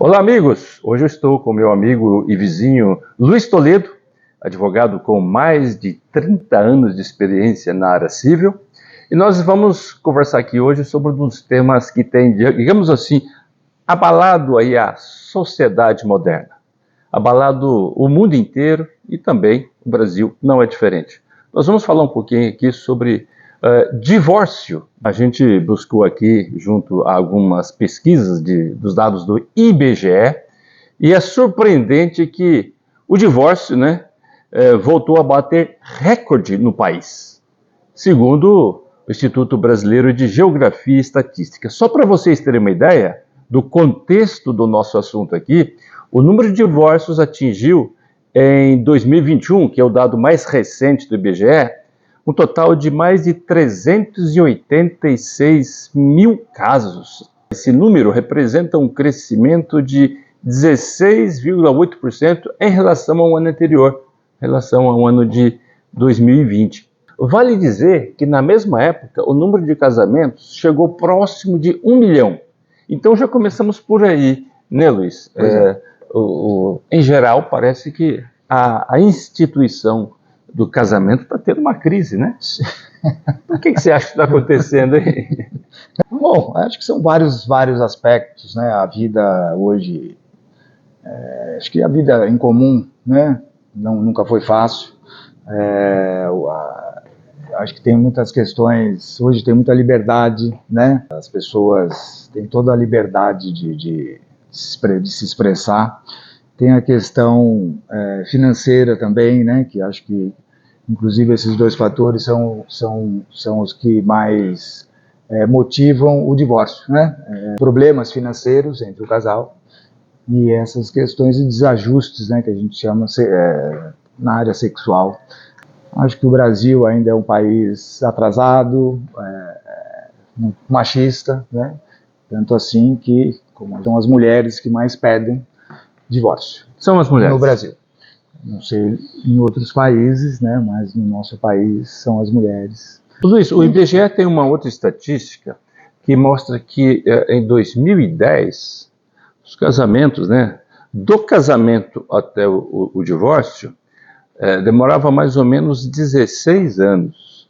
Olá, amigos! Hoje eu estou com meu amigo e vizinho Luiz Toledo, advogado com mais de 30 anos de experiência na área civil, e nós vamos conversar aqui hoje sobre um dos temas que tem, digamos assim, abalado aí a sociedade moderna, abalado o mundo inteiro e também o Brasil não é diferente. Nós vamos falar um pouquinho aqui sobre divórcio. A gente buscou aqui, junto a algumas pesquisas dos dados do IBGE, e é surpreendente que o divórcio, voltou a bater recorde no país, segundo o Instituto Brasileiro de Geografia e Estatística. Só para vocês terem uma ideia do contexto do nosso assunto aqui, o número de divórcios atingiu em 2021, que é o dado mais recente do IBGE, um total de mais de 386 mil casos. Esse número representa um crescimento de 16,8% em relação ao ano anterior, em relação ao ano de 2020. Vale dizer que, na mesma época, o número de casamentos chegou próximo de 1 milhão. Então, já começamos por aí, né, Luiz? Em geral, parece que a instituição do casamento está tendo uma crise, né? O que você acha que está acontecendo aí? Bom, acho que são vários aspectos, né? A vida hoje, acho que a vida em comum, né? Nunca foi fácil. Acho que tem muitas questões, hoje tem muita liberdade, né? As pessoas têm toda a liberdade de se expressar. Tem a questão financeira também, né? Que acho que, inclusive, esses dois fatores são os que mais motivam o divórcio, né? Problemas financeiros entre o casal e essas questões de desajustes, né? Que a gente chama na área sexual. Acho que o Brasil ainda é um país atrasado, machista, né? Tanto assim que são as mulheres que mais pedem divórcio. São as mulheres. No Brasil. Não sei em outros países, né? Mas no nosso país são as mulheres. Luiz, o IBGE tem uma outra estatística que mostra que em 2010, os casamentos, né? Do casamento até o divórcio, demorava mais ou menos 16 anos.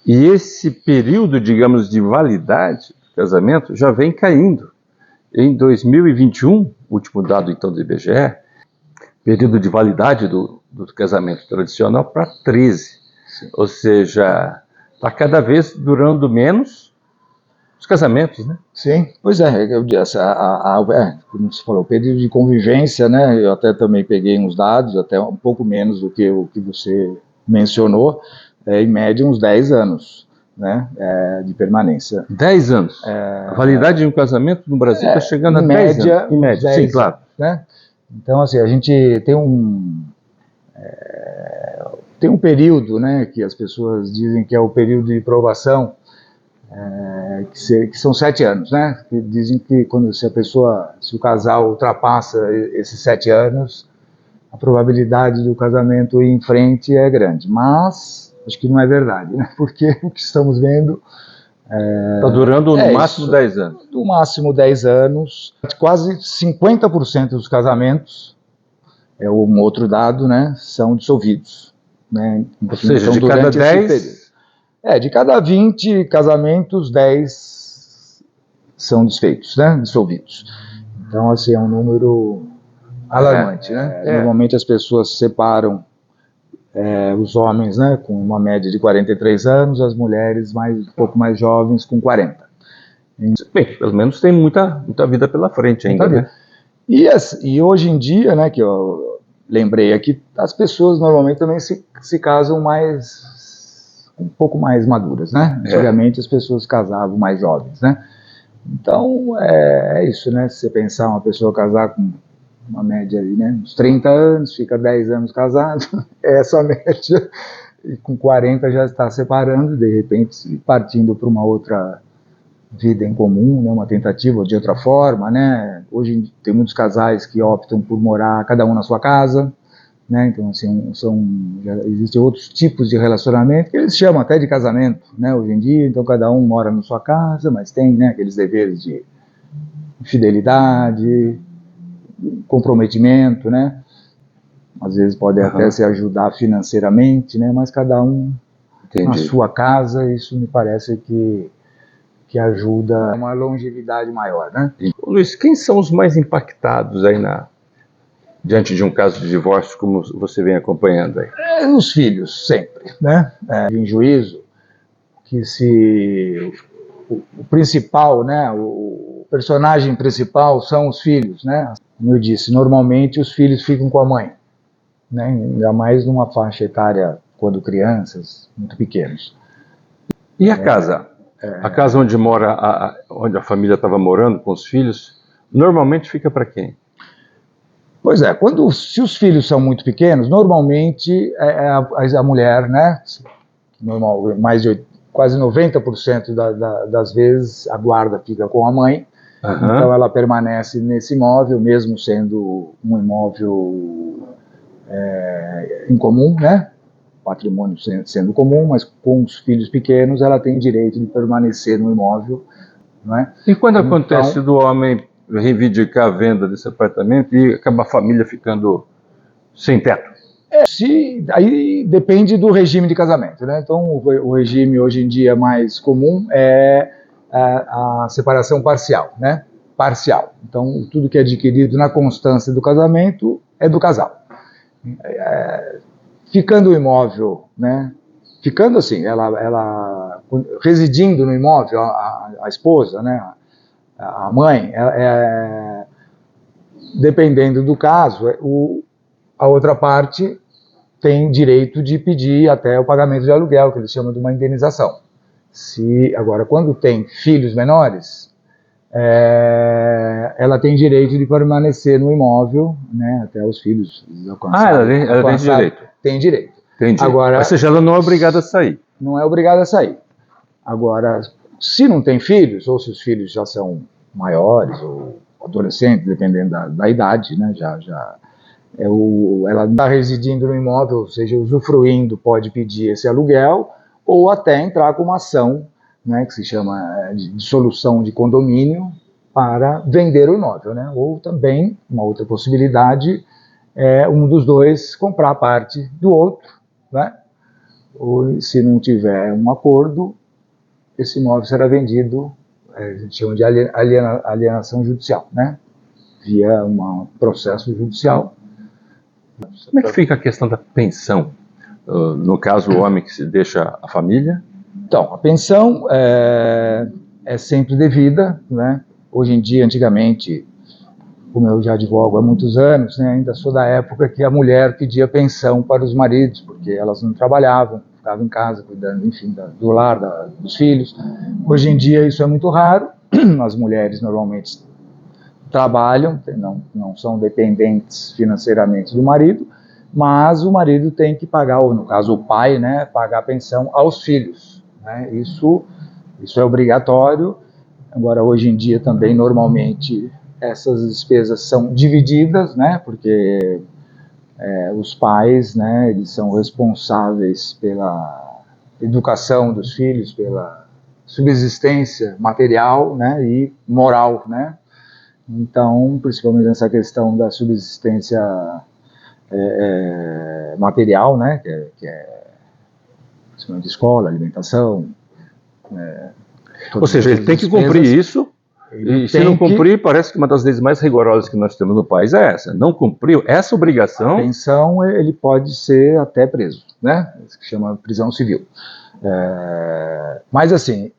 E esse período, digamos, de validade do casamento já vem caindo. Em 2021, último dado então do IBGE, período de validade do casamento tradicional para 13. Sim. Ou seja, está cada vez durando menos os casamentos, né? Sim, pois como você falou, o período de convivência, né? Eu até também peguei uns dados, até um pouco menos do que o que você mencionou, em média uns 10 anos. Né, de permanência. 10 anos? A validade de um casamento no Brasil está chegando a 10 anos. Em média, 10, sim, claro. Né? Então, assim, a gente tem um período, né, que as pessoas dizem que é o período de provação, que são 7 anos, né? Que dizem que se o casal ultrapassa esses 7 anos, a probabilidade do casamento ir em frente é grande. Mas acho que não é verdade, né? Porque o que estamos vendo está durando no máximo 10 anos. No máximo 10 anos. Quase 50% dos casamentos, é um outro dado, né, são dissolvidos. Né? Ou seja, de cada 10... de cada 20 casamentos, 10 são desfeitos, né, dissolvidos. Então, assim, é um número alarmante, né? Normalmente as pessoas se separam, os homens, né, com uma média de 43 anos, as mulheres um pouco mais jovens, com 40. Bem, pelo menos tem muita vida pela frente ainda, né? E hoje em dia, né, que eu lembrei aqui, as pessoas normalmente também se casam um pouco mais maduras, né? Antigamente as pessoas casavam mais jovens, né? Então, é isso, né? Se você pensar uma pessoa casar com uma média aí, né? Uns 30 anos, fica 10 anos casado, é essa média, e com 40 já está separando, de repente partindo para uma outra vida em comum, né? Uma tentativa de outra forma, né? Hoje tem muitos casais que optam por morar cada um na sua casa, né? Então, assim, já existem outros tipos de relacionamento que eles chamam até de casamento, né? Hoje em dia, então cada um mora na sua casa, mas tem, né, aqueles deveres de fidelidade, comprometimento, né? Às vezes pode até se ajudar financeiramente, né? Mas cada um na sua casa, isso me parece que ajuda a uma longevidade maior, né? Luiz, quem são os mais impactados aí diante de um caso de divórcio, como você vem acompanhando aí? Os filhos, sempre, né? Em juízo, que se o principal, né? O personagem principal são os filhos, né? Como eu disse, normalmente os filhos ficam com a mãe, né? Ainda mais numa faixa etária quando crianças, muito pequenos. E a casa? A casa onde mora, onde a família estava morando com os filhos, normalmente fica para quem? Pois é, se os filhos são muito pequenos, normalmente a mulher, né? Quase 90% das vezes a guarda fica com a mãe. Então ela permanece nesse imóvel, mesmo sendo um imóvel incomum, né? Patrimônio sendo comum, mas com os filhos pequenos ela tem direito de permanecer no imóvel, não é? E quando acontece do homem reivindicar a venda desse apartamento e acaba a família ficando sem teto? Aí depende do regime de casamento, né? Então o regime hoje em dia mais comum é a separação parcial, né? Parcial. Então tudo que é adquirido na constância do casamento é do casal. Ficando o imóvel, né? Ficando assim, ela residindo no imóvel, a esposa, né? A mãe, dependendo do caso, a outra parte tem direito de pedir até o pagamento de aluguel, que eles chamam de uma indenização. Agora, quando tem filhos menores, ela tem direito de permanecer no imóvel, né, até os filhos alcançarem. Ela tem direito? Tem direito. Entendi. Agora, ou seja, ela não é obrigada a sair. Não é obrigada a sair. Agora, se não tem filhos, ou se os filhos já são maiores, ou adolescentes, dependendo da idade, né, ela está residindo no imóvel, ou seja, usufruindo, pode pedir esse aluguel, ou até entrar com uma ação, né, que se chama de dissolução de condomínio, para vender o imóvel, né? Ou também, uma outra possibilidade, um dos dois comprar parte do outro, né? Ou se não tiver um acordo, esse imóvel será vendido, a gente chama de alienação judicial, né? Via um processo judicial. Como é que fica a questão da pensão? No caso, o homem que se deixa a família? Então, a pensão é sempre devida, né? Hoje em dia, antigamente, como eu já advogo há muitos anos, né, ainda sou da época que a mulher pedia pensão para os maridos, porque elas não trabalhavam, ficavam em casa cuidando, enfim, do lar, dos filhos. Hoje em dia isso é muito raro, as mulheres normalmente trabalham, não são dependentes financeiramente do marido, mas o marido tem que pagar, ou no caso o pai, né, pagar a pensão aos filhos, né? Isso é obrigatório. Agora, hoje em dia também, normalmente, essas despesas são divididas, né, porque os pais, né, eles são responsáveis pela educação dos filhos, pela subsistência material, né, e moral, né. Então, principalmente nessa questão da subsistência material, né, que é principalmente escola, alimentação. Ou seja, ele tem que cumprir isso, e se não cumprir, parece que uma das leis mais rigorosas que nós temos no país é essa. Não cumpriu essa obrigação... A pensão, ele pode ser até preso, né? Isso que chama prisão civil. Mas assim,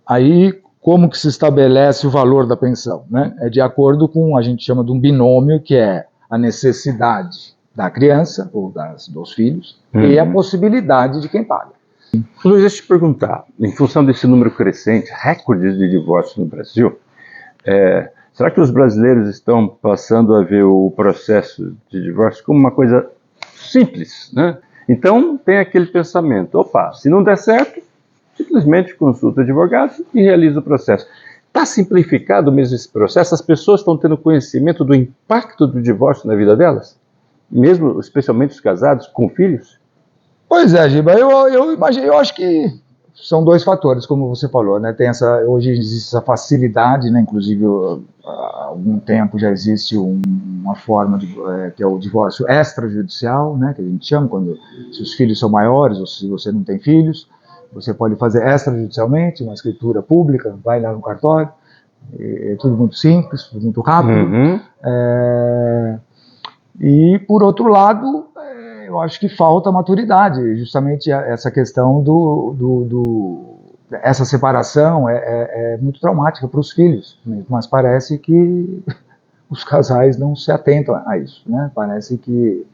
aí como que se estabelece o valor da pensão, né? É de acordo com, a gente chama de um binômio, que é a necessidade da criança, ou dos filhos, e a possibilidade de quem paga. Luiz, deixa eu te perguntar, em função desse número crescente, recordes de divórcio no Brasil, será que os brasileiros estão passando a ver o processo de divórcio como uma coisa simples, né? Então tem aquele pensamento, opa, se não der certo, simplesmente consulta advogados e realiza o processo. Está simplificado mesmo esse processo? As pessoas estão tendo conhecimento do impacto do divórcio na vida delas? Mesmo, especialmente os casados com filhos? Pois é, Giba, eu imagino, eu acho que são dois fatores, como você falou, né? Hoje existe essa facilidade, né? Inclusive, há algum tempo já existe uma forma que é o divórcio extrajudicial, né? Que a gente chama, se os filhos são maiores ou se você não tem filhos, você pode fazer extrajudicialmente, uma escritura pública, vai lá no cartório, é tudo muito simples, tudo muito rápido. E, por outro lado, eu acho que falta maturidade, justamente essa questão essa separação é muito traumática para os filhos, mas parece que os casais não se atentam a isso, né? Parece que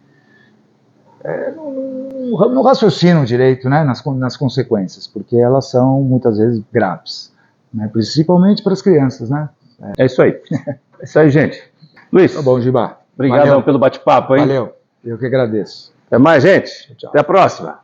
não raciocinam direito, né, nas consequências, porque elas são muitas vezes graves, né? Principalmente para as crianças, né? É isso aí. É isso aí, gente. Luiz. Tá bom, Gibá. Obrigado pelo bate-papo, hein? Valeu. Eu que agradeço. Até mais, gente. Tchau. Até a próxima.